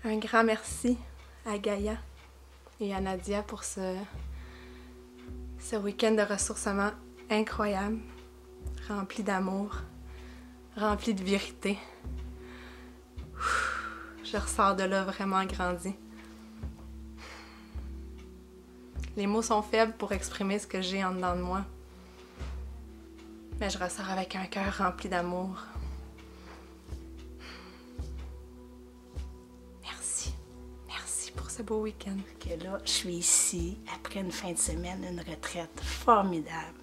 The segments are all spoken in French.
Un grand merci à Gaïa et à Nadia pour ce week-end de ressourcement incroyable, rempli d'amour, rempli de vérité. Je ressors de là vraiment grandi. Les mots sont faibles pour exprimer ce que j'ai en dedans de moi, mais je ressors avec un cœur rempli d'amour. Merci pour ce beau week-end. Que là, je suis ici après une fin de semaine, une retraite formidable,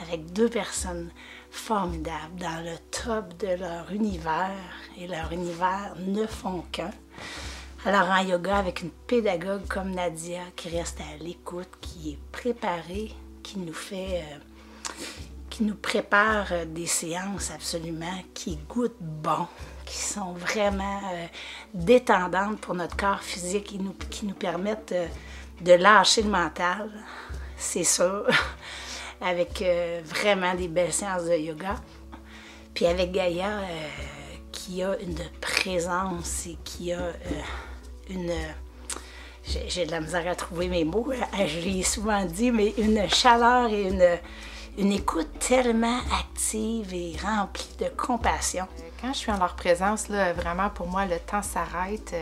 avec 2 personnes formidables dans le top de leur univers, et leur univers ne font qu'un. Alors en yoga, avec une pédagogue comme Nadia qui reste à l'écoute, qui est préparée, qui nous prépare des séances absolument qui goûtent bon, qui sont vraiment détendantes pour notre corps physique, qui nous permettent de lâcher le mental, c'est sûr, avec vraiment des belles séances de yoga. Puis avec Gaïa, qui a une présence et qui a une... J'ai de la misère à trouver mes mots, je l'ai souvent dit, mais une chaleur et une écoute tellement active et remplie de compassion. Quand je suis en leur présence, là, vraiment pour moi, le temps s'arrête,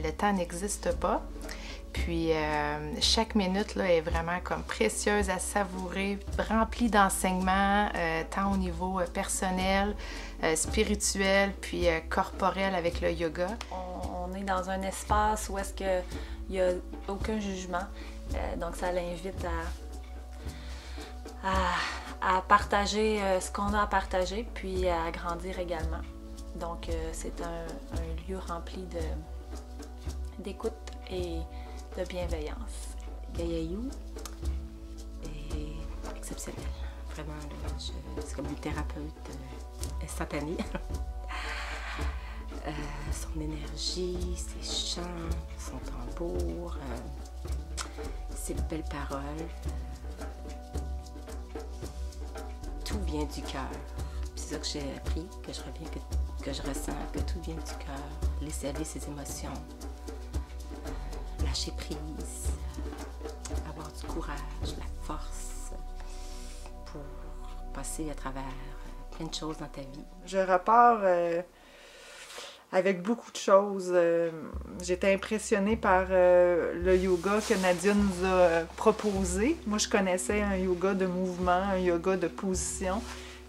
le temps n'existe pas. Puis chaque minute là, est vraiment comme précieuse à savourer, remplie d'enseignements, tant au niveau personnel, spirituel, puis corporel avec le yoga. On est dans un espace où est-ce qu'il n'y a aucun jugement, donc ça l'invite à partager ce qu'on a à partager, puis à grandir également. Donc c'est un lieu rempli d'écoute et de bienveillance. Gaïa You est exceptionnelle. Vraiment, c'est comme une thérapeute instantanée. Son énergie, ses chants, son tambour, ses belles paroles. Tout vient du cœur. C'est ça que j'ai appris, que je reviens, que je ressens, que tout vient du cœur. Laisser aller ses émotions. Lâcher prise, avoir du courage, la force pour passer à travers plein de choses dans ta vie. Je repars avec beaucoup de choses. J'étais impressionnée par le yoga que Nadia nous a proposé. Moi, je connaissais un yoga de mouvement, un yoga de position.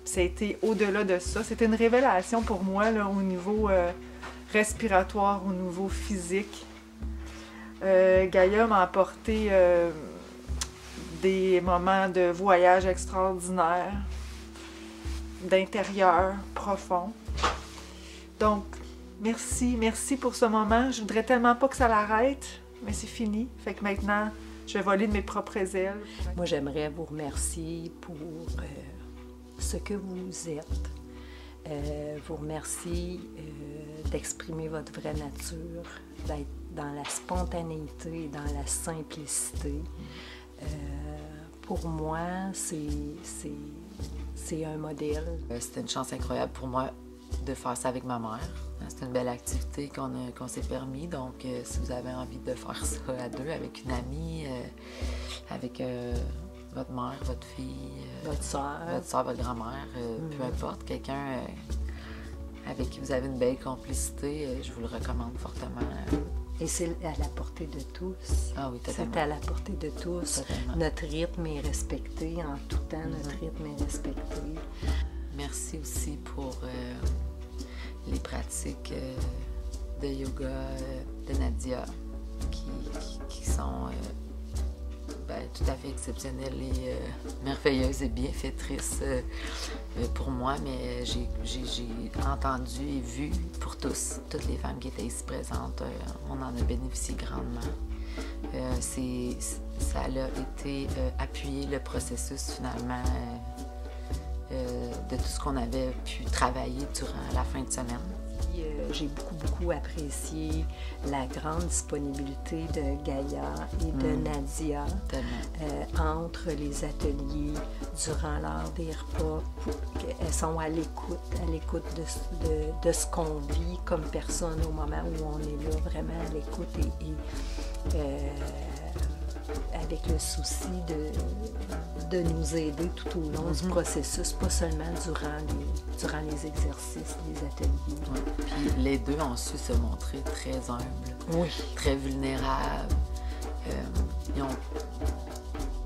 Puis ça a été au-delà de ça. C'était une révélation pour moi là, au niveau respiratoire, au niveau physique. Gaïa m'a apporté des moments de voyage extraordinaires, d'intérieur profond. Donc, merci pour ce moment. Je voudrais tellement pas que ça l'arrête, mais c'est fini. Fait que maintenant, je vais voler de mes propres ailes. Moi, j'aimerais vous remercier pour ce que vous êtes. Vous remercier d'exprimer votre vraie nature, d'être dans la spontanéité et dans la simplicité. Pour moi, c'est un modèle. C'était une chance incroyable pour moi de faire ça avec ma mère. C'est une belle activité qu'on s'est permis. Donc, si vous avez envie de faire ça à 2, avec une amie, avec votre mère, votre fille, votre soeur, votre grand-mère, peu importe, quelqu'un avec qui vous avez une belle complicité, je vous le recommande fortement. Et c'est à la portée de tous. Ah oui, totalement. C'est à la portée de tous. Totalement. Notre rythme est respecté en tout temps. Notre rythme est respecté. Merci aussi pour les pratiques de yoga de Nadia qui sont tout à fait exceptionnelles et merveilleuses et bienfaitrices pour moi, mais j'ai entendu et vu pour toutes les femmes qui étaient ici présentes, on en a bénéficié grandement. Ça a été appuyé le processus finalement de tout ce qu'on avait pu travailler durant la fin de semaine. j'ai beaucoup apprécié la grande disponibilité de Gaïa et de Nadia entre les ateliers, durant l'heure des repas. Elles sont à l'écoute de ce qu'on vit comme personne au moment où on est là, vraiment à l'écoute et avec le souci de nous aider tout au long du processus, pas seulement durant les exercices, les ateliers. Ouais. Puis les deux ont su se montrer très humbles, très vulnérables.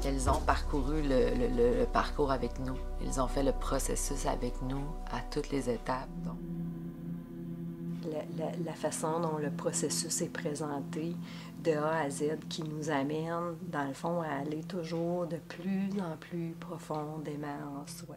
Elles ont parcouru le parcours avec nous. Ils ont fait le processus avec nous à toutes les étapes. Donc. La façon dont le processus est présenté de A à Z qui nous amène, dans le fond, à aller toujours de plus en plus profondément en soi.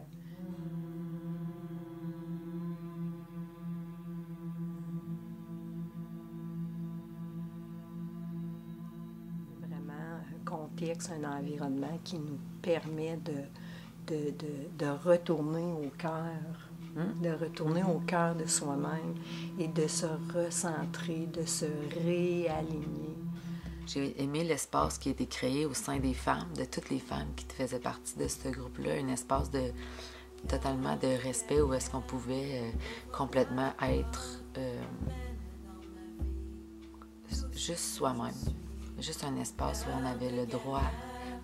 Vraiment un contexte, un environnement qui nous permet de retourner au cœur. De retourner au cœur de soi-même et de se recentrer, de se réaligner. J'ai aimé l'espace qui a été créé au sein des femmes, de toutes les femmes qui faisaient partie de ce groupe-là, un espace totalement de respect où est-ce qu'on pouvait complètement être juste soi-même. Juste un espace où on avait le droit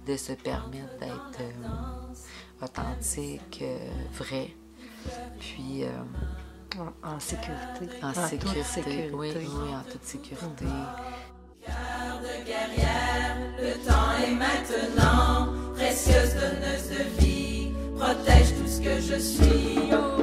de se permettre d'être authentique, vrai. Puis en sécurité. En sécurité. Oui, en toute sécurité. Cœur de guerrière, le temps est maintenant. Précieuse donneuse de vie, protège tout ce que je suis.